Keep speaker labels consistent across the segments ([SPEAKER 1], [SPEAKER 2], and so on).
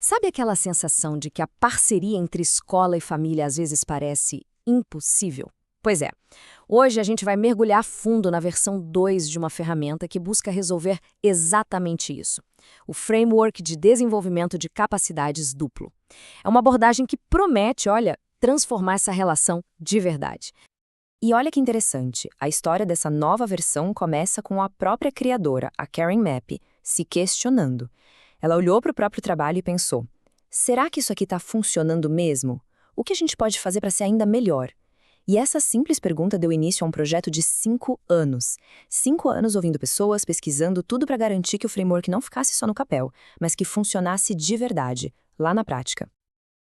[SPEAKER 1] Sabe aquela sensação de que a parceria entre escola e família às vezes parece impossível? Pois é, hoje a gente vai mergulhar fundo na versão 2 de uma ferramenta que busca resolver exatamente isso: o Framework de Desenvolvimento de Capacidades Duplo. É uma abordagem que promete, olha, transformar essa relação de verdade. E olha que interessante, a história dessa nova versão começa com a própria criadora, a Karen Mapp, se questionando. Ela olhou para o próprio trabalho e pensou: será que isso aqui está funcionando mesmo? O que a gente pode fazer para ser ainda melhor? E essa simples pergunta deu início a um projeto de 5 anos. 5 anos ouvindo pessoas, pesquisando tudo para garantir que o framework não ficasse só no papel, mas que funcionasse de verdade, lá na prática.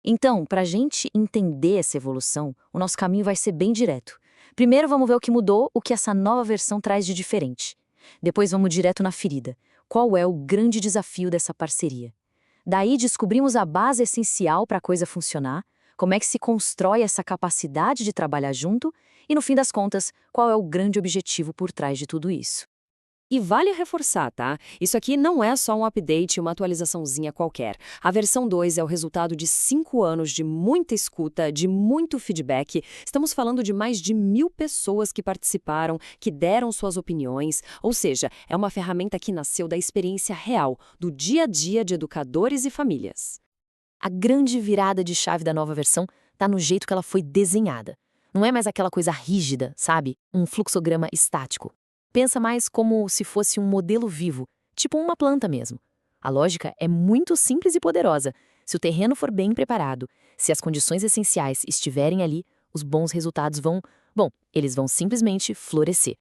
[SPEAKER 1] Então, para a gente entender essa evolução, o nosso caminho vai ser bem direto. Primeiro vamos ver o que mudou, o que essa nova versão traz de diferente. Depois vamos direto na ferida. Qual é o grande desafio dessa parceria? Daí descobrimos a base essencial para a coisa funcionar, como é que se constrói essa capacidade de trabalhar junto e, no fim das contas, qual é o grande objetivo por trás de tudo isso.
[SPEAKER 2] E vale reforçar, tá? Isso aqui não é só um update, uma atualizaçãozinha qualquer. A versão 2 é o resultado de 5 anos de muita escuta, de muito feedback. Estamos falando de mais de 1.000 pessoas que participaram, que deram suas opiniões. Ou seja, é uma ferramenta que nasceu da experiência real, do dia a dia de educadores e famílias.
[SPEAKER 1] A grande virada de chave da nova versão está no jeito que ela foi desenhada. Não é mais aquela coisa rígida, sabe? Um fluxograma estático. Pensa mais como se fosse um modelo vivo, tipo uma planta mesmo. A lógica é muito simples e poderosa. Se o terreno for bem preparado, se as condições essenciais estiverem ali, os bons resultados eles vão simplesmente florescer.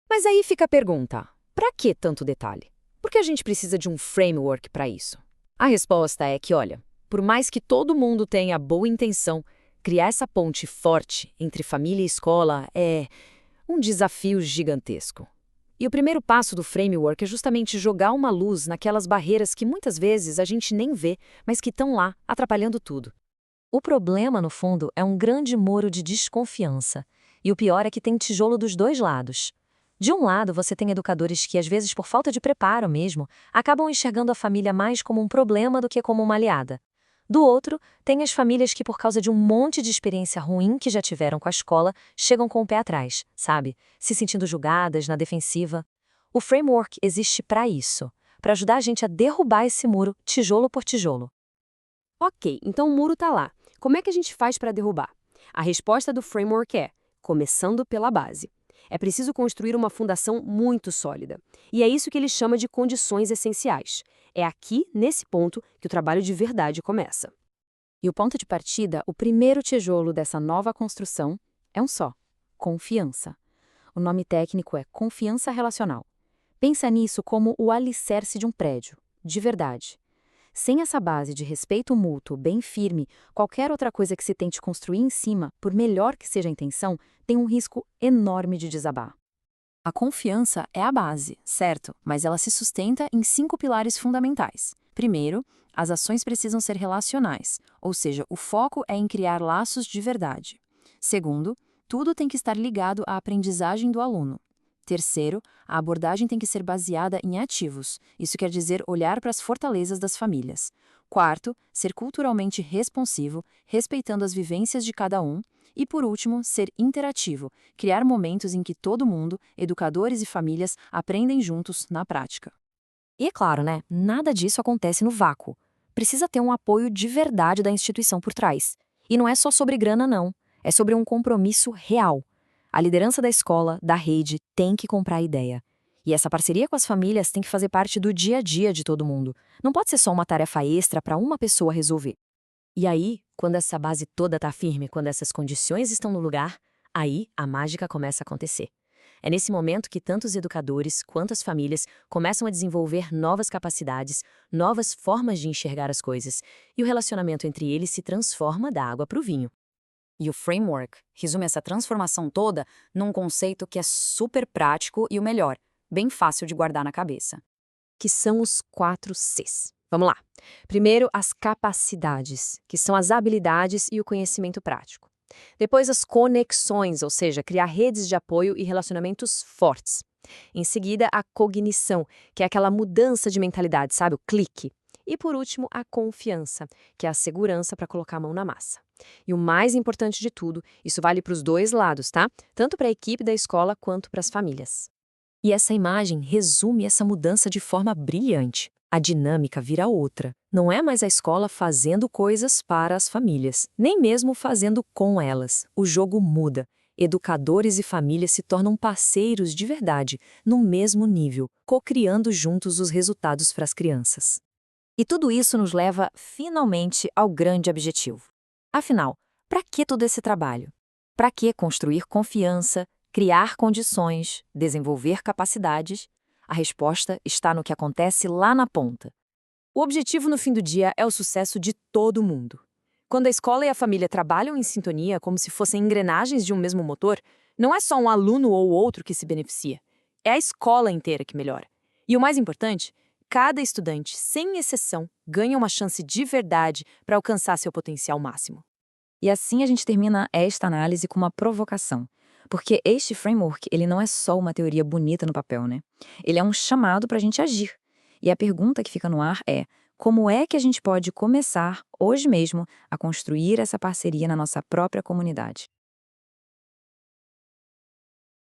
[SPEAKER 2] Mas aí fica a pergunta: para que tanto detalhe? Por que a gente precisa de um framework para isso? A resposta é que, olha, por mais que todo mundo tenha boa intenção, criar essa ponte forte entre família e escola é um desafio gigantesco. E o primeiro passo do framework é justamente jogar uma luz naquelas barreiras que muitas vezes a gente nem vê, mas que estão lá, atrapalhando tudo.
[SPEAKER 1] O problema, no fundo, é um grande muro de desconfiança. E o pior é que tem tijolo dos dois lados. De um lado, você tem educadores que, às vezes por falta de preparo mesmo, acabam enxergando a família mais como um problema do que como uma aliada. Do outro, tem as famílias que, por causa de um monte de experiência ruim que já tiveram com a escola, chegam com o pé atrás, sabe? Se sentindo julgadas, na defensiva. O framework existe para isso, para ajudar a gente a derrubar esse muro, tijolo por tijolo.
[SPEAKER 2] Ok, então o muro está lá. Como é que a gente faz para derrubar? A resposta do framework é: começando pela base. É preciso construir uma fundação muito sólida. E é isso que ele chama de condições essenciais. É aqui, nesse ponto, que o trabalho de verdade começa.
[SPEAKER 1] E o ponto de partida, o primeiro tijolo dessa nova construção, é um só: confiança. O nome técnico é confiança relacional. Pensa nisso como o alicerce de um prédio, de verdade. Sem essa base de respeito mútuo bem firme, qualquer outra coisa que se tente construir em cima, por melhor que seja a intenção, tem um risco enorme de desabar. A confiança é a base, certo? Mas ela se sustenta em 5 pilares fundamentais. Primeiro, as ações precisam ser relacionais, ou seja, o foco é em criar laços de verdade. Segundo, tudo tem que estar ligado à aprendizagem do aluno. Terceiro, a abordagem tem que ser baseada em ativos, isso quer dizer olhar para as fortalezas das famílias. Quarto, ser culturalmente responsivo, respeitando as vivências de cada um. E, por último, ser interativo, criar momentos em que todo mundo, educadores e famílias, aprendem juntos na prática. E é claro, né? Nada disso acontece no vácuo. Precisa ter um apoio de verdade da instituição por trás. E não é só sobre grana, não. É sobre um compromisso real. A liderança da escola, da rede, tem que comprar a ideia. E essa parceria com as famílias tem que fazer parte do dia a dia de todo mundo. Não pode ser só uma tarefa extra para uma pessoa resolver. E aí, quando essa base toda está firme, quando essas condições estão no lugar, aí a mágica começa a acontecer. É nesse momento que tanto os educadores quanto as famílias começam a desenvolver novas capacidades, novas formas de enxergar as coisas, e o relacionamento entre eles se transforma da água para o vinho. E o framework resume essa transformação toda num conceito que é super prático e o melhor, bem fácil de guardar na cabeça, que são os 4 Cs. Vamos lá. Primeiro, as capacidades, que são as habilidades e o conhecimento prático. Depois, as conexões, ou seja, criar redes de apoio e relacionamentos fortes. Em seguida, a cognição, que é aquela mudança de mentalidade, sabe? O clique.
[SPEAKER 3] E, por último, a confiança, que é a segurança para colocar a mão na massa. E o mais importante de tudo, isso vale para os dois lados, tá? Tanto para a equipe da escola quanto para as famílias.
[SPEAKER 2] E essa imagem resume essa mudança de forma brilhante. A dinâmica vira outra. Não é mais a escola fazendo coisas para as famílias, nem mesmo fazendo com elas. O jogo muda. Educadores e famílias se tornam parceiros de verdade, no mesmo nível, co-criando juntos os resultados para as crianças.
[SPEAKER 1] E tudo isso nos leva, finalmente, ao grande objetivo. Afinal, para que todo esse trabalho? Para que construir confiança, criar condições, desenvolver capacidades? A resposta está no que acontece lá na ponta. O objetivo no fim do dia é o sucesso de todo mundo. Quando a escola e a família trabalham em sintonia como se fossem engrenagens de um mesmo motor, não é só um aluno ou outro que se beneficia. É a escola inteira que melhora. E o mais importante, cada estudante, sem exceção, ganha uma chance de verdade para alcançar seu potencial máximo. E assim a gente termina esta análise com uma provocação. Porque este framework, ele não é só uma teoria bonita no papel, né? Ele é um chamado para a gente agir. E a pergunta que fica no ar é: como é que a gente pode começar, hoje mesmo, a construir essa parceria na nossa própria comunidade?